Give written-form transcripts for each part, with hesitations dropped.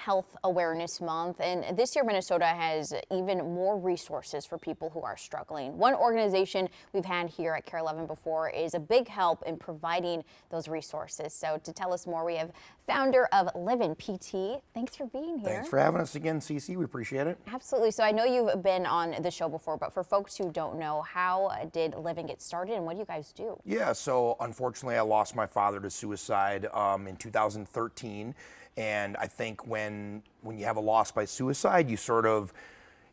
Health Awareness Month, and this year Minnesota has even more resources for people who are struggling. One organization we've had here at KARE 11 before is a big help in providing those resources. So to tell us more, we have founder of Livin' PT. Thanks for being here. Thanks for having us again, Cece. We appreciate it. Absolutely. So I know you've been on the show before, but for folks who don't know, how did Livin' get started and what do you guys do? Yeah, so unfortunately I lost my father to suicide in 2013. And I think when you have a loss by suicide, you sort of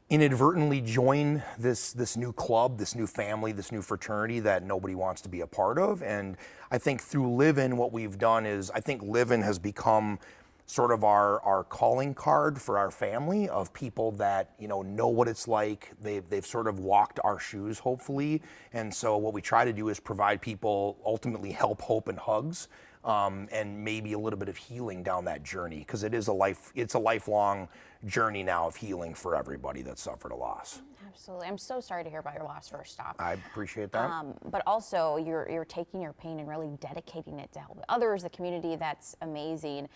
inadvertently join this new club, this new family, this new fraternity that nobody wants to be a part of. And I think through Livin', what we've done is, I think Livin' has become sort of our calling card for our family of people that know what it's like. They've sort of walked our shoes, hopefully. And so what we try to do is provide people ultimately help, hope, and hugs. And maybe a little bit of healing down that journey, because it's a lifelong journey now of healing for everybody that suffered a loss. Absolutely. I'm so sorry to hear about your loss, first off. I appreciate that. But also, you're taking your pain and really dedicating it to help others, the community. That's amazing.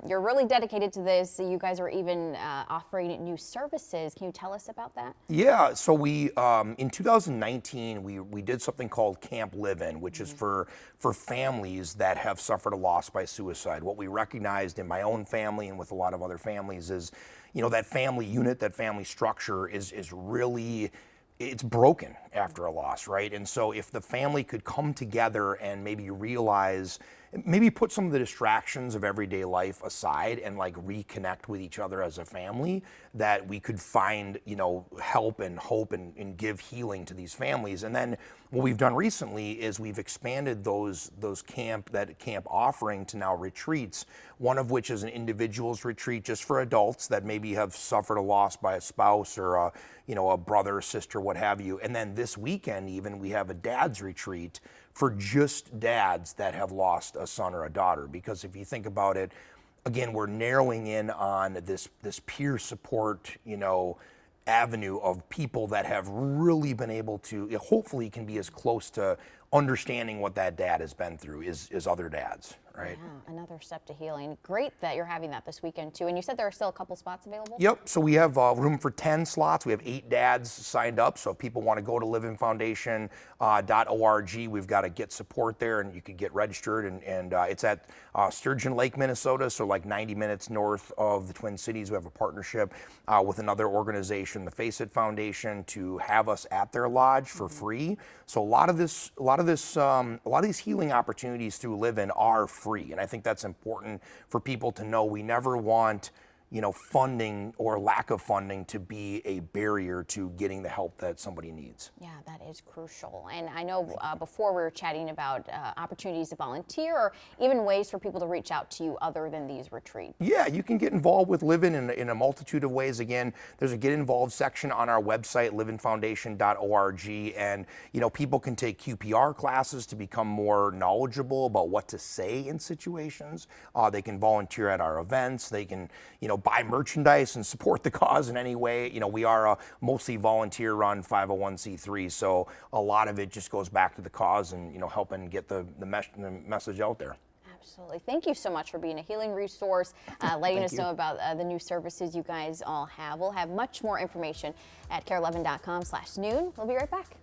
You're really dedicated to this. You guys are even offering new services. Can you tell us about that? Yeah. So we in 2019 we did something called Camp Livin', which is for families that have suffered a loss by suicide. What we recognized in my own family and with a lot of other families is, that family unit, that family structure is really, it's broken after a loss, right? And so if the family could come together and maybe realize, maybe put some of the distractions of everyday life aside and like reconnect with each other as a family, that we could find, help and hope and give healing to these families. And then what we've done recently is we've expanded those camp offering to now retreats, one of which is an individual's retreat just for adults that maybe have suffered a loss by a spouse or a brother or sister, what have you. And then this weekend even we have a dad's retreat for just dads that have lost a son or a daughter. Because if you think about it, again, we're narrowing in on this peer support, avenue of people that have really been able to, hopefully can be as close to understanding what that dad has been through as other dads, right? Yeah, another step to healing. Great that you're having that this weekend too. And you said there are still a couple spots available? Yep, so we have room for 10 slots. We have 8 dads signed up. So if people want to go to livinfoundation.org, we've got a get support there and you can get registered. And it's at Sturgeon Lake, Minnesota, so like 90 minutes north of the Twin Cities. We have a partnership with another organization, the Face It Foundation, to have us at their lodge for free. So a lot of these healing opportunities through Livin' are free, and I think that's important for people to know. We never want funding or lack of funding to be a barrier to getting the help that somebody needs. Yeah, that is crucial. And I know before we were chatting about opportunities to volunteer or even ways for people to reach out to you other than these retreats. Yeah, you can get involved with Livin' in a multitude of ways. Again, there's a get involved section on our website, livinfoundation.org, and people can take QPR classes to become more knowledgeable about what to say in situations. They can volunteer at our events. They can, buy merchandise and support the cause in any way. We are a mostly volunteer-run 501c3, so a lot of it just goes back to the cause and helping get the message out there. Absolutely. Thank you so much for being a healing resource, letting us know about the new services you guys all have. We'll have much more information at kare11.com/noon. We'll be right back.